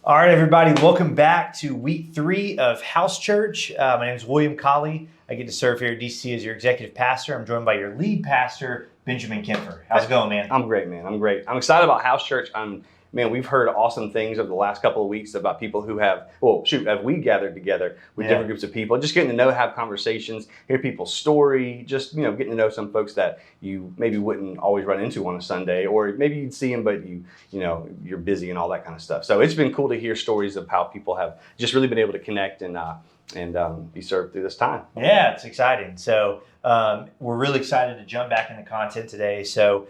All right, everybody, welcome back to week 3 of House Church. My name is William Colley. I get to serve here at DC as your executive pastor. I'm joined by your lead pastor, Benjamin Kempfer. How's it going, man? I'm great, man. I'm great. I'm excited about House Church. We've heard awesome things over the last couple of weeks about people who have we gathered together with different groups of people, just getting to know, have conversations, hear people's story, just, getting to know some folks that you maybe wouldn't always run into on a Sunday, or maybe you'd see them, but you're busy and all that kind of stuff. So it's been cool to hear stories of how people have just really been able to connect and be served through this time. Yeah, it's exciting. So we're really excited to jump back into content today. So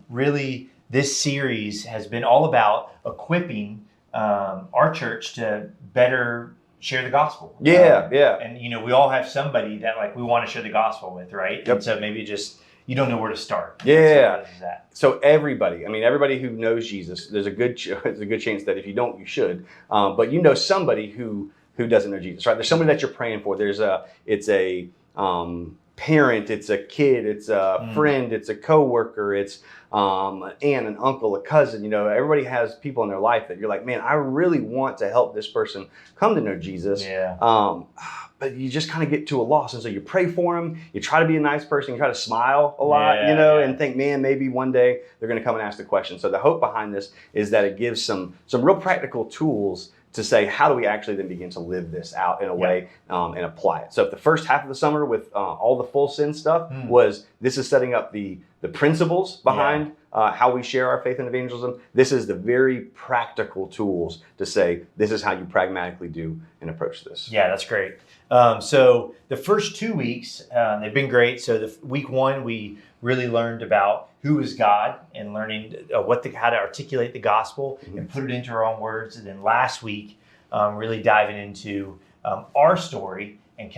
really, this series has been all about equipping our church to better share the gospel. Yeah. And, we all have somebody that we want to share the gospel with, right? Yep. And so maybe just, you don't know where to start. Yeah. So everybody who knows Jesus, there's a good chance that if you don't, you should. But somebody who doesn't know Jesus, right? There's somebody that you're praying for. It's a parent, it's a kid, it's a friend, it's a coworker, it's an aunt, an uncle, a cousin. Everybody has people in their life that you're like, man, I really want to help this person come to know Jesus. Yeah. But you just kind of get to a loss. And so you pray for them, you try to be a nice person, you try to smile a lot, and think, man, maybe one day they're going to come and ask the question. So the hope behind this is that it gives some real practical tools to say, how do we actually then begin to live this out in a way and apply it? So if the first half of the summer with all the full sin stuff was, this is setting up the principles behind how we share our faith and evangelism, this is the very practical tools to say, this is how you pragmatically do and approach this. Yeah, that's great. So the first 2 weeks, they've been great. So week 1, we really learned about who is God and learning how to articulate the gospel and put it into our own words. And then last week, really diving into our story and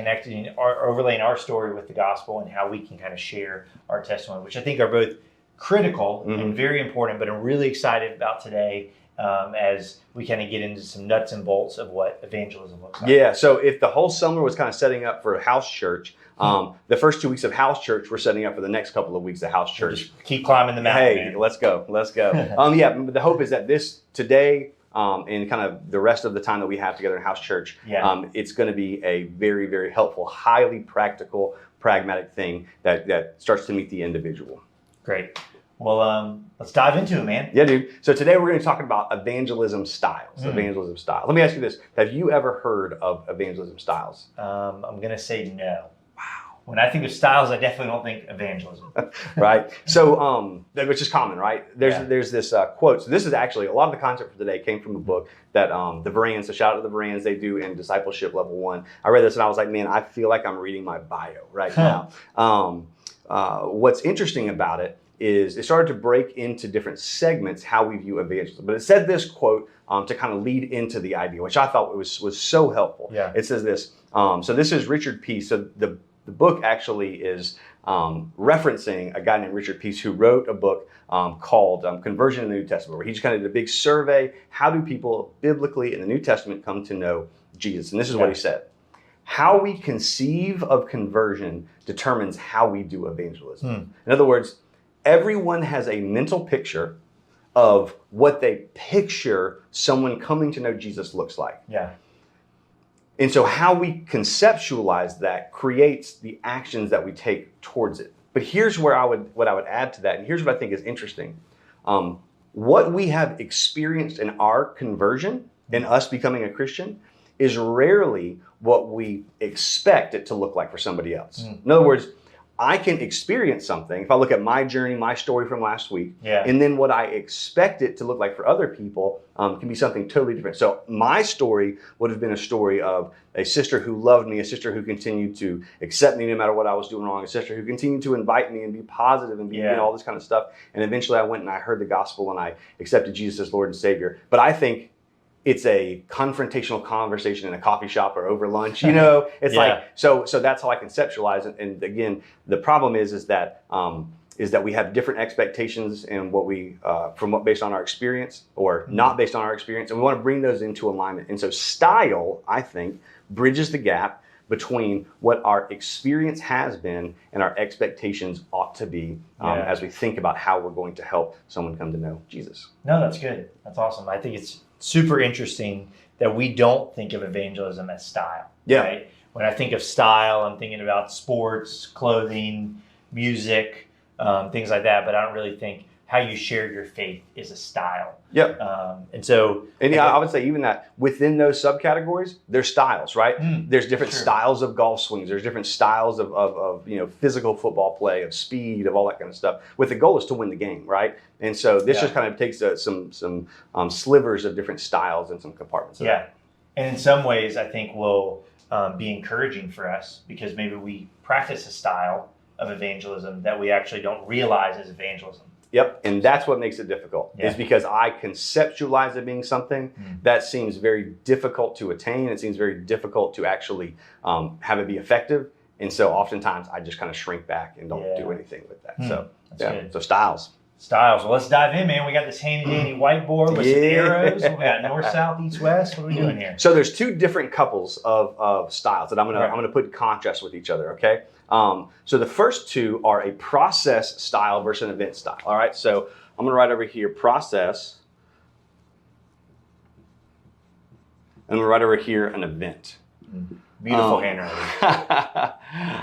overlaying our story with the gospel and how we can kind of share our testimony, which I think are both critical and very important, but I'm really excited about today as we kind of get into some nuts and bolts of what evangelism looks like. Yeah, so if the whole summer was kind of setting up for House Church, the first 2 weeks of House Church, we're setting up for the next couple of weeks of House Church. Just keep climbing the mountain. Hey, man. let's go. But the hope is that this today and kind of the rest of the time that we have together in House Church, it's going to be a very, very helpful, highly practical, pragmatic thing that starts to meet the individual. Great. Well, let's dive into it, man. Yeah, dude. So today we're going to talk about evangelism styles. Evangelism styles. Let me ask you this. Have you ever heard of evangelism styles? I'm going to say no. Wow. When I think of styles, I definitely don't think evangelism. Right. So, which is common, right? There's this quote. So this is actually, a lot of the content for today came from a book that the Bereans, so shout out to the Bereans, they do in Discipleship Level 1. I read this and I was like, man, I feel like I'm reading my bio right now. What's interesting about it is it started to break into different segments how we view evangelism. But it said this quote to kind of lead into the idea, which I thought was so helpful. Yeah. It says this. So this is Richard Peace. So the book actually is referencing a guy named Richard Peace who wrote a book called Conversion in the New Testament, where he just kind of did a big survey. How do people biblically in the New Testament come to know Jesus? And this is what he said. How we conceive of conversion determines how we do evangelism. In other words, everyone has a mental picture of what they picture someone coming to know Jesus looks like. Yeah. And so how we conceptualize that creates the actions that we take towards it. But here's what I would add to that, and here's what I think is interesting. What we have experienced in our conversion, in us becoming a Christian, is rarely what we expect it to look like for somebody else. In other words, I can experience something, if I look at my journey, my story from last week, and then what I expect it to look like for other people can be something totally different. So my story would have been a story of a sister who loved me, a sister who continued to accept me no matter what I was doing wrong, a sister who continued to invite me and be positive and be all this kind of stuff. And eventually I went and I heard the gospel and I accepted Jesus as Lord and Savior. But I think it's a confrontational conversation in a coffee shop or over lunch, it's like, so that's how I conceptualize it. And again, the problem is that we have different expectations and based on our experience or not based on our experience. And we want to bring those into alignment. And so style, I think, bridges the gap between what our experience has been and our expectations ought to be as we think about how we're going to help someone come to know Jesus. No, that's good. That's awesome. I think it's super interesting that we don't think of evangelism as style. Yeah. Right? When I think of style, I'm thinking about sports, clothing, music, things like that. But I don't really think how you share your faith is a style. Yep. And so, And I would say even that within those subcategories, there's styles, right? There's different sure. styles of golf swings. There's different styles of physical football play, of speed, of all that kind of stuff. With the goal is to win the game, right? And so this just kind of takes some slivers of different styles and some compartments of that. And in some ways, I think will be encouraging for us because maybe we practice a style of evangelism that we actually don't realize is evangelism. Yep, and that's what makes it difficult, is because I conceptualize it being something that seems very difficult to attain. It seems very difficult to actually have it be effective. And so oftentimes I just kind of shrink back and don't do anything with that. So, good. So styles. Styles. Well, let's dive in, man. We got this handy dandy whiteboard with some arrows. We got north, south, east, west. What are we doing here? So there's two different couples of styles that I'm gonna put in contrast with each other. Okay. So the first two are a process style versus an event style. All right. So I'm gonna write over here process, and I'm gonna write over here an event. Beautiful handwriting.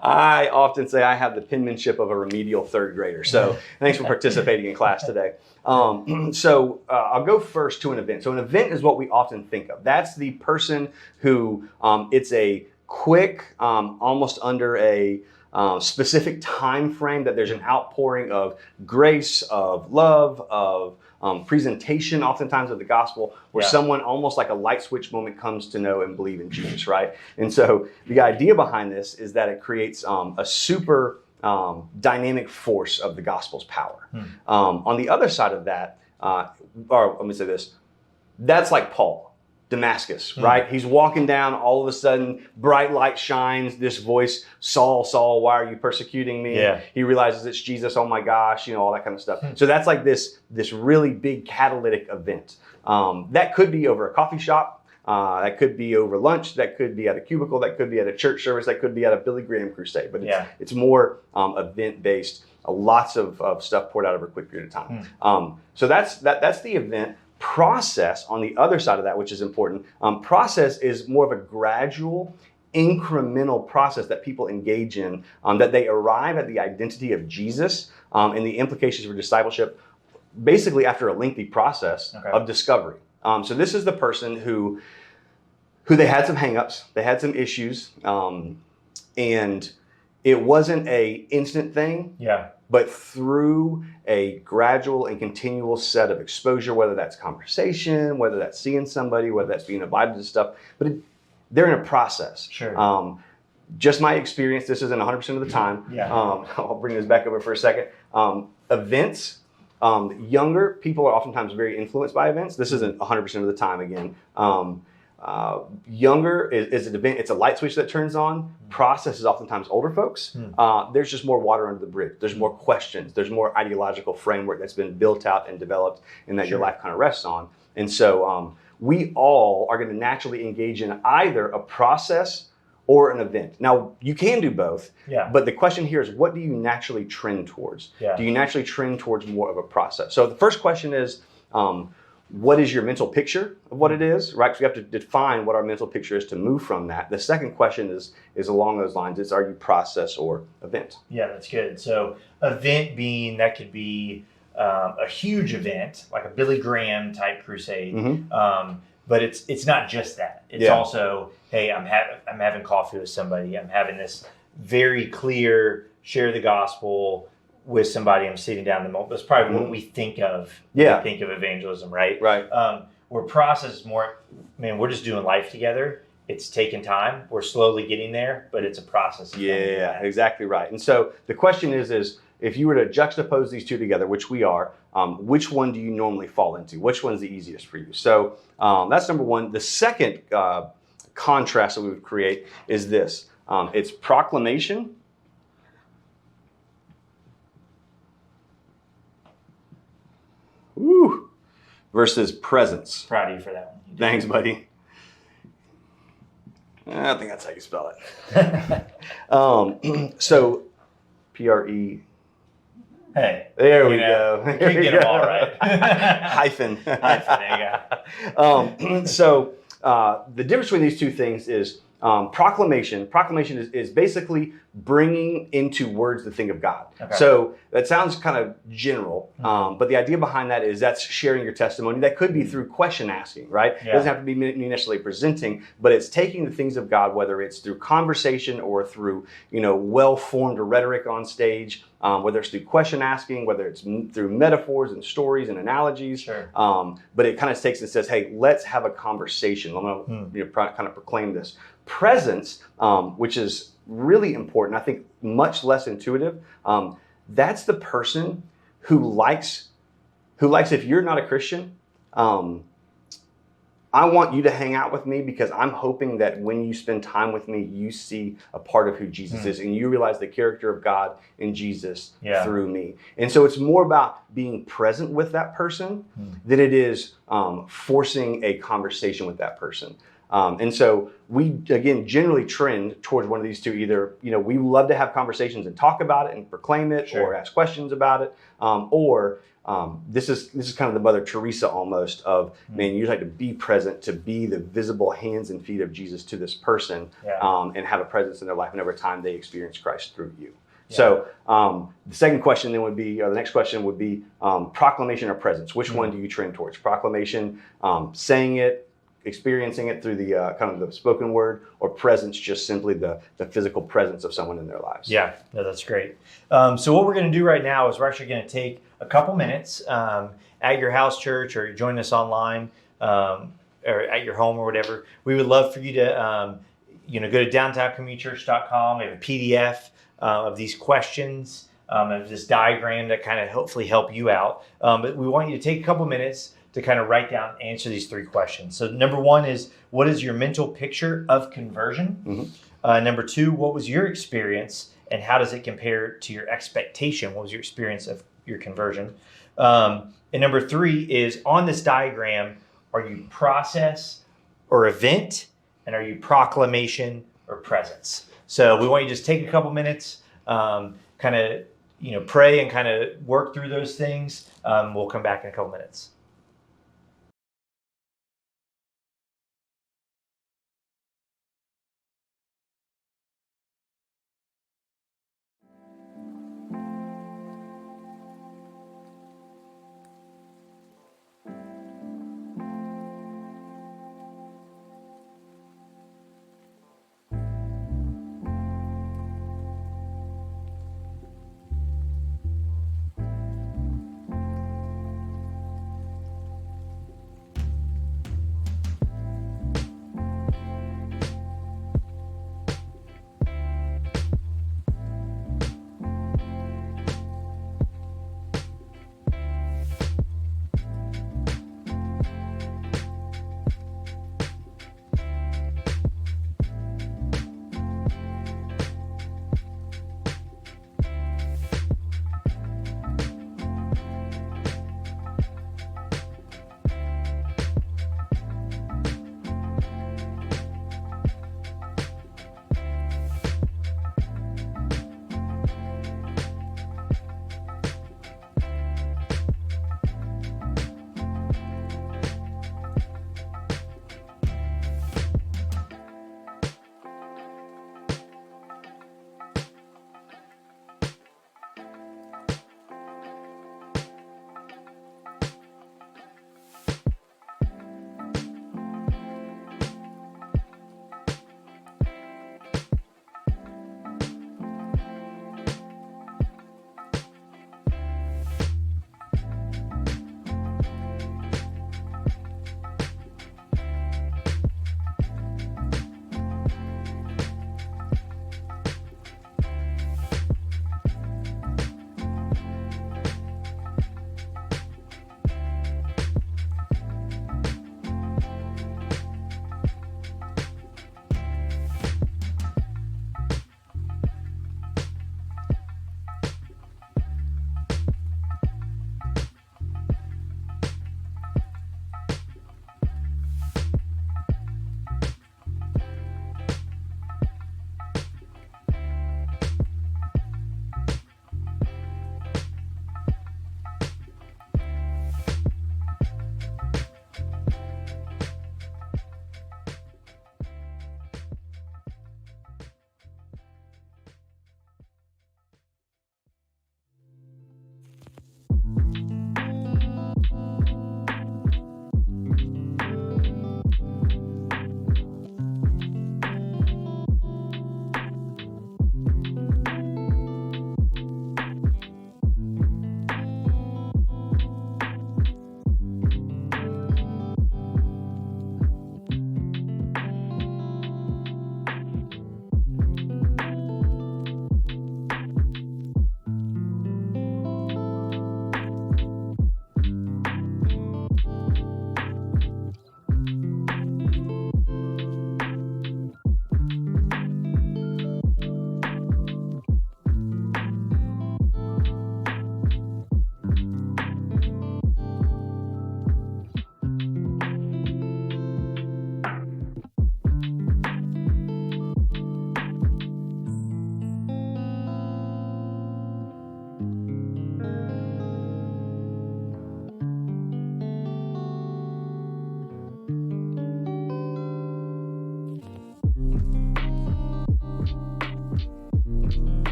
I often say I have the penmanship of a remedial third grader. So thanks for participating in class today. So I'll go first to an event. So an event is what we often think of. That's the person who it's a quick, almost under a specific time frame that there's an outpouring of grace, of love, of presentation oftentimes of the gospel where someone almost like a light switch moment comes to know and believe in Jesus, right? And so the idea behind this is that it creates a super dynamic force of the gospel's power. On the other side of that, or let me say this, that's like Paul. Damascus, right? He's walking down, all of a sudden, bright light shines, this voice, Saul, Saul, why are you persecuting me? Yeah. He realizes it's Jesus, oh my gosh, all that kind of stuff. So that's like this really big catalytic event. That could be over a coffee shop, that could be over lunch, that could be at a cubicle, that could be at a church service, that could be at a Billy Graham crusade, but it's more event-based, lots of stuff poured out over a quick period of time. So that's the event. Process on the other side of that, which is important, process is more of a gradual, incremental process that people engage in, that they arrive at the identity of Jesus and the implications for discipleship, basically after a lengthy process of discovery. So this is the person who they had some hangups, they had some issues, and it wasn't a instant thing. But through a gradual and continual set of exposure, whether that's conversation, whether that's seeing somebody, whether that's being invited to stuff, but they're in a process. Just my experience, this isn't 100% of the time. I'll bring this back over for a second. Events, younger people are oftentimes very influenced by events. This isn't 100% of the time again. Younger is an event, it's a light switch that turns on. Process is oftentimes older folks. There's just more water under the bridge. There's more questions. There's more ideological framework that's been built out and developed and that your life kind of rests on. And so we all are going to naturally engage in either a process or an event. Now, you can do both, but the question here is, what do you naturally trend towards? Do you naturally trend towards more of a process? So the first question is, what is your mental picture of what it is, right? So we have to define what our mental picture is to move from that. The second question is along those lines. It's, are you process or event? Yeah, that's good. So event being, that could be a huge event, like a Billy Graham type crusade. But it's not just that. It's also, hey, I'm having coffee with somebody. I'm having this very clear share the gospel with somebody. I'm sitting down the moment. That's probably what we think of. When we think of evangelism, right? Where process is more, man, we're just doing life together. It's taking time. We're slowly getting there, but it's a process. Yeah, exactly right. And so the question is if you were to juxtapose these two together, which we are, which one do you normally fall into? Which one's the easiest for you? So that's number one. The second contrast that we would create is this. It's proclamation versus presence. Proud of you for that one. Thanks, buddy. I think that's how you spell it. So, P-R-E. Hey, There we you know, go. you can't get them all right. Hyphen. Hyphen, there you go. So the difference between these two things is proclamation. Proclamation is basically bringing into words the thing of God. Okay. So that sounds kind of general, but the idea behind that is that's sharing your testimony. That could be through question asking, right? It doesn't have to be necessarily presenting, but it's taking the things of God, whether it's through conversation or through, well-formed rhetoric on stage, whether it's through question asking, whether it's through metaphors and stories and analogies. Sure. But it kind of takes and says, hey, let's have a conversation. I'm going to kind of proclaim this. Presence, which is really important, I think much less intuitive. That's the person who likes, if you're not a Christian, I want you to hang out with me because I'm hoping that when you spend time with me, you see a part of who Jesus is and you realize the character of God in Jesus through me. And so it's more about being present with that person than it is forcing a conversation with that person. And so we, again, generally trend towards one of these two. Either, we love to have conversations and talk about it and proclaim it or ask questions about it, or this is kind of the Mother Teresa almost of, man, you like to be present, to be the visible hands and feet of Jesus to this person and have a presence in their life. And over time, they experience Christ through you. Yeah. So the second question then would be, or the next question would be proclamation or presence. Which one do you trend towards? Proclamation, saying it, experiencing it through the kind of the spoken word, or presence, just simply the physical presence of someone in their lives. Yeah, no, that's great. So what we're going to do right now is we're actually going to take a couple minutes at your house church, or join us online, or at your home or whatever. We would love for you to go to downtowncommunitychurch.com. We have a PDF of these questions, of this diagram that kind of hopefully help you out. But we want you to take a couple minutes to kind of write down, answer these three questions. So number one is, what is your mental picture of conversion? Number two, what was your experience and how does it compare to your expectation? What was your experience of your conversion? And number three is, on this diagram, are you process or event? And are you proclamation or presence? So we want you to just take a couple minutes, kind of, pray and kind of work through those things. We'll come back in a couple minutes.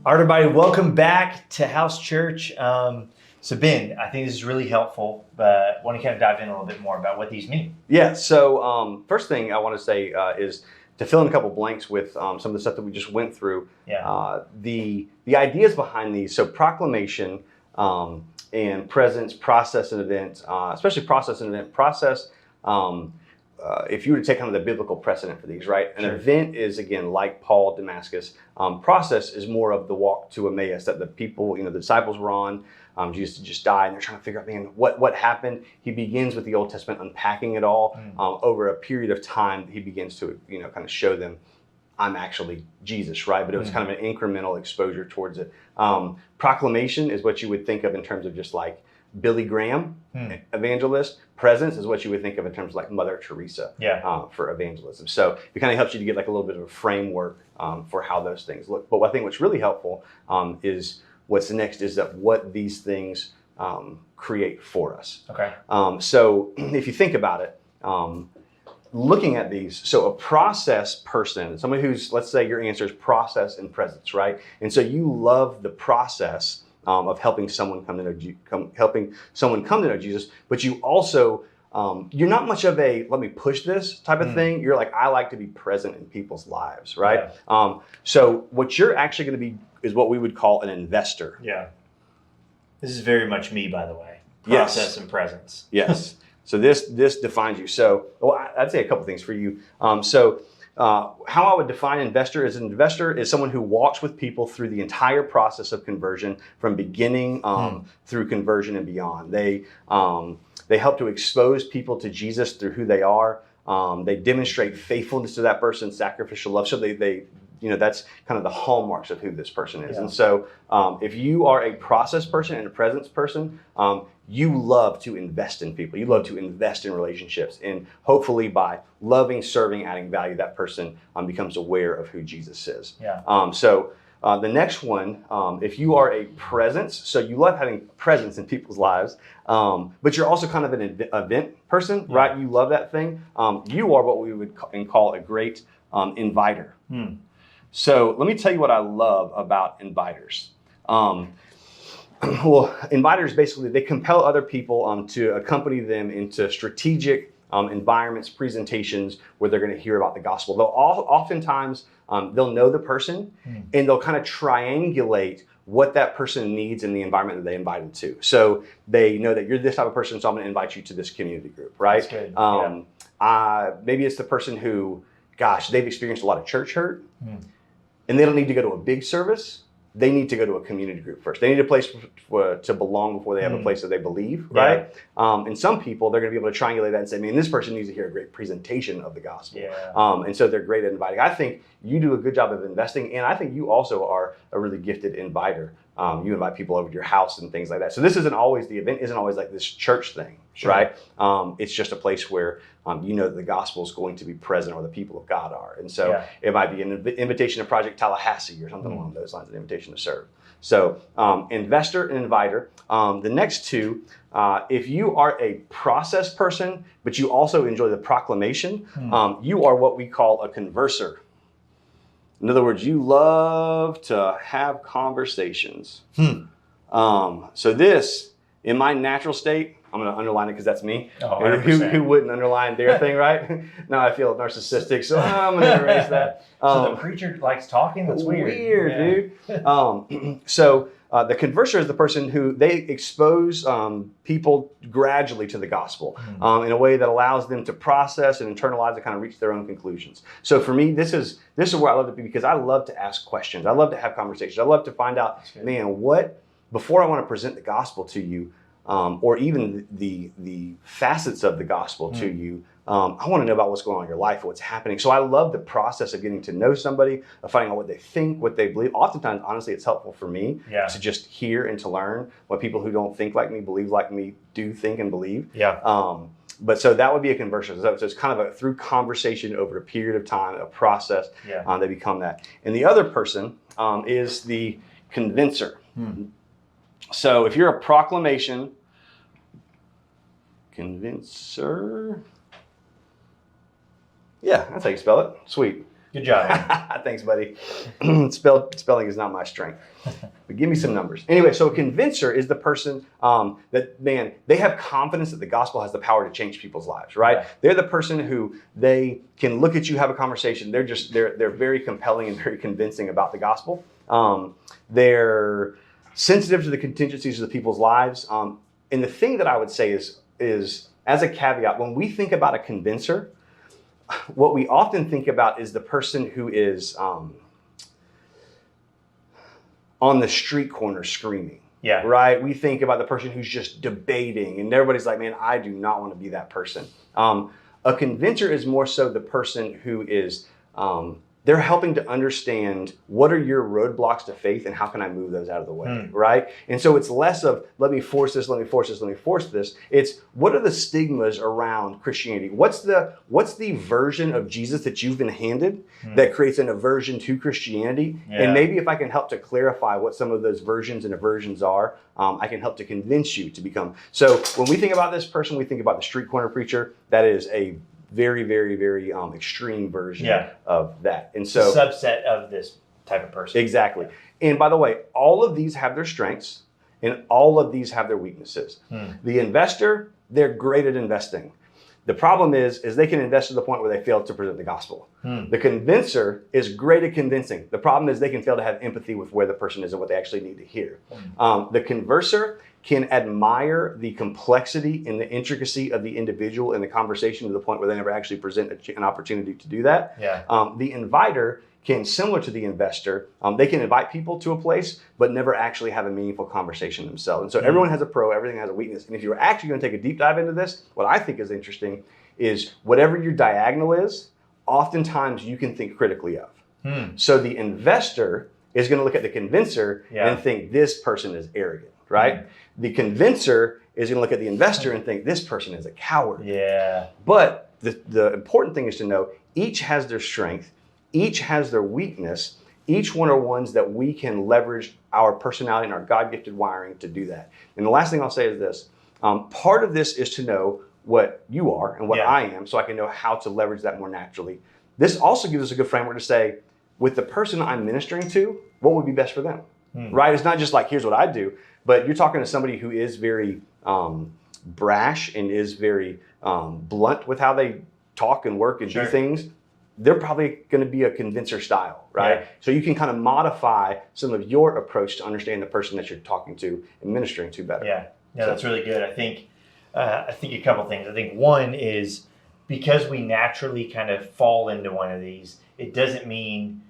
All right, everybody, welcome back to House Church. So Ben, I think this is really helpful, but I want to kind of dive in a little bit more about what these mean. Yeah, so first thing I want to say is to fill in a couple blanks with some of the stuff that we just went through. Yeah. The ideas behind these, so proclamation and presence, process and event, especially process and event. Process, if you were to take kind of the biblical precedent for these, right? An Sure. event is, again, like Paul, Damascus. Process is more of the walk to Emmaus that the people, the disciples were on. Jesus just died, and they're trying to figure out, man, what happened? He begins with the Old Testament, unpacking it all. Over a period of time, he begins to, kind of show them, I'm actually Jesus, right? But it was kind of an incremental exposure towards it. Proclamation is what you would think of in terms of just like Billy Graham, evangelist. Presence is what you would think of in terms of like Mother Teresa for evangelism. So it kind of helps you to get like a little bit of a framework for how those things look. But I think what's really helpful is what's next is that what these things create for us. Okay. So if you think about it, looking at these, so a process person, someone who's, let's say your answer is process and presence, right? And so you love the process of helping someone come to know Jesus, but you also you're not much of a let me push this type of thing. You're like, I like to be present in people's lives, right? Yeah. So what you're actually going to be is what we would call an investor. Yeah. This is very much me, by the way. Yes. Process and presence. Yes. So this defines you. So I'd say a couple things for you. How I would define investor is an investor is someone who walks with people through the entire process of conversion from beginning through conversion and beyond. They help to expose people to Jesus through who they are. They demonstrate faithfulness to that person, sacrificial love. So they that's kind of the hallmarks of who this person is. Yeah. And so if you are a process person and a presence person, you love to invest in people. You love to invest in relationships. And hopefully by loving, serving, adding value, that person becomes aware of who Jesus is. Yeah. The next one, if you are a presence, so you love having presence in people's lives, but you're also kind of an event person, right? You love that thing. You are what we would call a great inviter. So let me tell you what I love about inviters. Well, inviters basically, they compel other people to accompany them into strategic environments, presentations where they're going to hear about the gospel. They'll oftentimes they'll know the person and they'll kind of triangulate what that person needs in the environment that they invited to. So they know that you're this type of person, so I'm going to invite you to this community group, right? That's good. Maybe it's the person who, they've experienced a lot of church hurt and they don't need to go to a big service. They need to go to a community group first. They need a place to belong before they have a place that they believe, right? And some people, they're going to be able to triangulate that and say, man, this person needs to hear a great presentation of the gospel. Yeah. And so they're great at inviting. I think you do a good job of investing, and I think you also are a really gifted inviter. You invite people over to your house and things like that. So this isn't always, the event isn't always like this church thing, right? It's just a place where you know that the gospel is going to be present or the people of God are. And so it might be an invitation to Project Tallahassee or something along those lines, an invitation to serve. So investor and inviter. The next two, if you are a process person, but you also enjoy the proclamation, you are what we call a converser. In other words, you love to have conversations. So this, in my natural state, I'm going to underline it because that's me. Oh, who wouldn't underline their thing, right? Now I feel narcissistic, so I'm going to erase that. So the preacher likes talking? That's weird. Weird, dude. So The converser is the person who they expose people gradually to the gospel in a way that allows them to process and internalize and kind of reach their own conclusions. So for me, this is where I love to be, because I love to ask questions. I love to have conversations. I love to find out, man, before I want to present the gospel to you, or even the facets of the gospel to you, I want to know about what's going on in your life, what's happening. So I love the process of getting to know somebody, of finding out what they think, what they believe. Oftentimes, honestly, it's helpful for me to just hear and to learn what people who don't think like me, believe like me, do think and believe. But so that would be a conversion. So it's kind of through conversation over a period of time, a process, they become that. And the other person is the convincer. So if you're a proclamation convincer, yeah, that's how you spell it. Sweet. Good job. Thanks, buddy. Spelling is not my strength. But give me some numbers. Anyway, so a convincer is the person that, man, they have confidence that the gospel has the power to change people's lives, right? They're the person who they can look at you, have a conversation. They're very compelling and very convincing about the gospel. They're sensitive to the contingencies of the people's lives. And the thing that I would say is as a caveat, when we think about a convincer, what we often think about is the person who is on the street corner screaming. Right? We think about the person who's just debating, and everybody's like, man, I do not want to be that person. A convincer is more so the person who is, they're helping to understand what are your roadblocks to faith and how can I move those out of the way, right? And so it's less of, let me force this, let me force this, let me force this. It's, what are the stigmas around Christianity? What's the version of Jesus that you've been handed that creates an aversion to Christianity? And maybe if I can help to clarify what some of those versions and aversions are, I can help to convince you to become. So when we think about this person, we think about the street corner preacher. That is a very, very, very extreme version of that. And so, a subset of this type of person. Exactly. And by the way, all of these have their strengths and all of these have their weaknesses. The investor, they're great at investing. The problem is they can invest to the point where they fail to present the gospel. The convincer is great at convincing. The problem is they can fail to have empathy with where the person is and what they actually need to hear. The converser can admire the complexity and the intricacy of the individual in the conversation to the point where they never actually present an opportunity to do that. The inviter can, similar to the investor, they can invite people to a place, but never actually have a meaningful conversation themselves. And so everyone has a pro, everything has a weakness. And if you're actually going to take a deep dive into this, what I think is interesting is whatever your diagonal is, oftentimes you can think critically of. So the investor is going to look at the convincer and think this person is arrogant, right? The convincer is going to look at the investor and think this person is a coward. But the important thing is to know each has their strength, each has their weakness, each one are ones that we can leverage our personality and our God-gifted wiring to do that. And the last thing I'll say is this. Part of this is to know what you are and what I am, so I can know how to leverage that more naturally. This also gives us a good framework to say, with the person I'm ministering to, what would be best for them, right? It's not just like, here's what I do, but you're talking to somebody who is very brash and is very blunt with how they talk and work and do things. They're probably going to be a convincer style, right? So you can kind of modify some of your approach to understand the person that you're talking to and ministering to better. That's really good. I think a couple things. I think one is, because we naturally kind of fall into one of these, it doesn't mean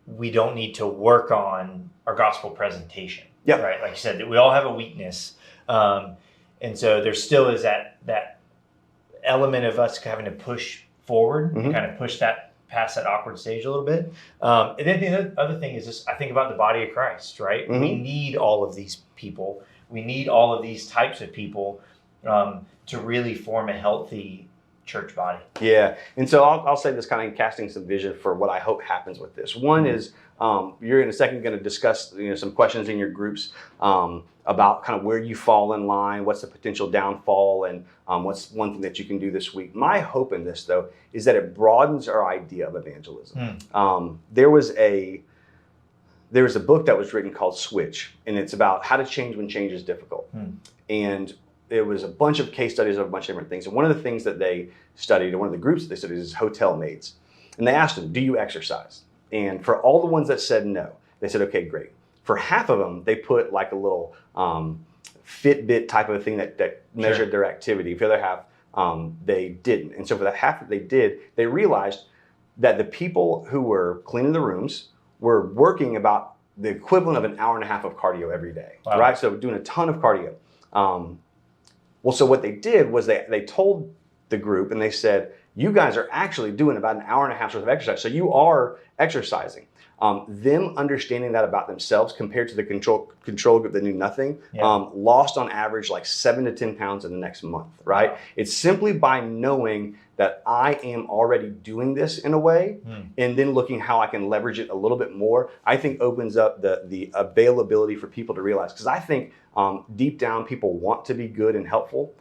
we don't need to work on our gospel presentation. Right? Like you said, that we all have a weakness. And so there still is that element of us having to push forward, kind of push that past that awkward stage a little bit. And then the other thing is just, I think about the body of Christ, right? We need all of these people. We need all of these types of people to really form a healthy church body. And so I'll say this, kind of casting some vision for what I hope happens with this. One is you're in a second going to discuss some questions in your groups about kind of where you fall in line, what's the potential downfall, and what's one thing that you can do this week. My hope in this, though, is that it broadens our idea of evangelism. There was a book that was written called Switch, and it's about how to change when change is difficult. And it was a bunch of case studies of a bunch of different things. And one of the things that they studied, or one of the groups that they studied, is hotel maids. And they asked them, do you exercise? And for all the ones that said no, they said, okay, great. For half of them, they put like a little Fitbit type of thing that measured their activity. For the other half, they didn't. And so for the half that they did, they realized that the people who were cleaning the rooms were working about the equivalent of an hour and a half of cardio every day, Wow. right? So doing a ton of cardio. Well, so what they did was they told the group and they said, you guys are actually doing about an hour and a half worth of exercise. So you are exercising. Them understanding that about themselves compared to the control group that knew nothing, lost on average like 7 to 10 pounds in the next month, right? Wow. It's simply by knowing that I am already doing this in a way and then looking how I can leverage it a little bit more, I think opens up the availability for people to realize. Because I think deep down people want to be good and helpful.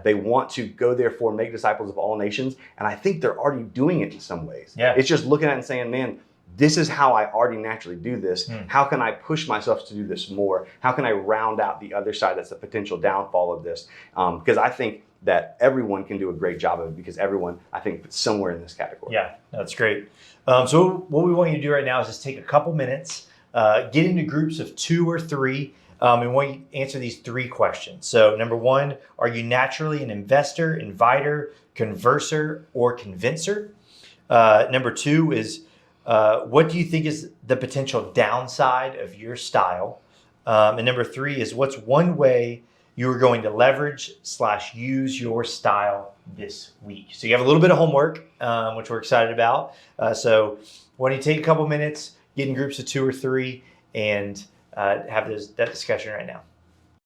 They want to go therefore make disciples of all nations. And I think they're already doing it in some ways. Yeah. It's just looking at it and saying, man, this is how I already naturally do this. How can I push myself to do this more? How can I round out the other side that's a potential downfall of this? Because I think that everyone can do a great job of it because everyone, I think, fits somewhere in this category. Yeah, that's great. So what we want you to do right now is just take a couple minutes, get into groups of 2 or 3, and want you to answer these 3 questions. So number 1, are you naturally an investor, inviter, converser, or convincer? Number 2 is, what do you think is the potential downside of your style? And number 3 is, what's one way you are going to leverage / use your style this week? So you have a little bit of homework, which we're excited about. So why don't you take a couple minutes, get in groups of 2 or 3, and have that discussion right now.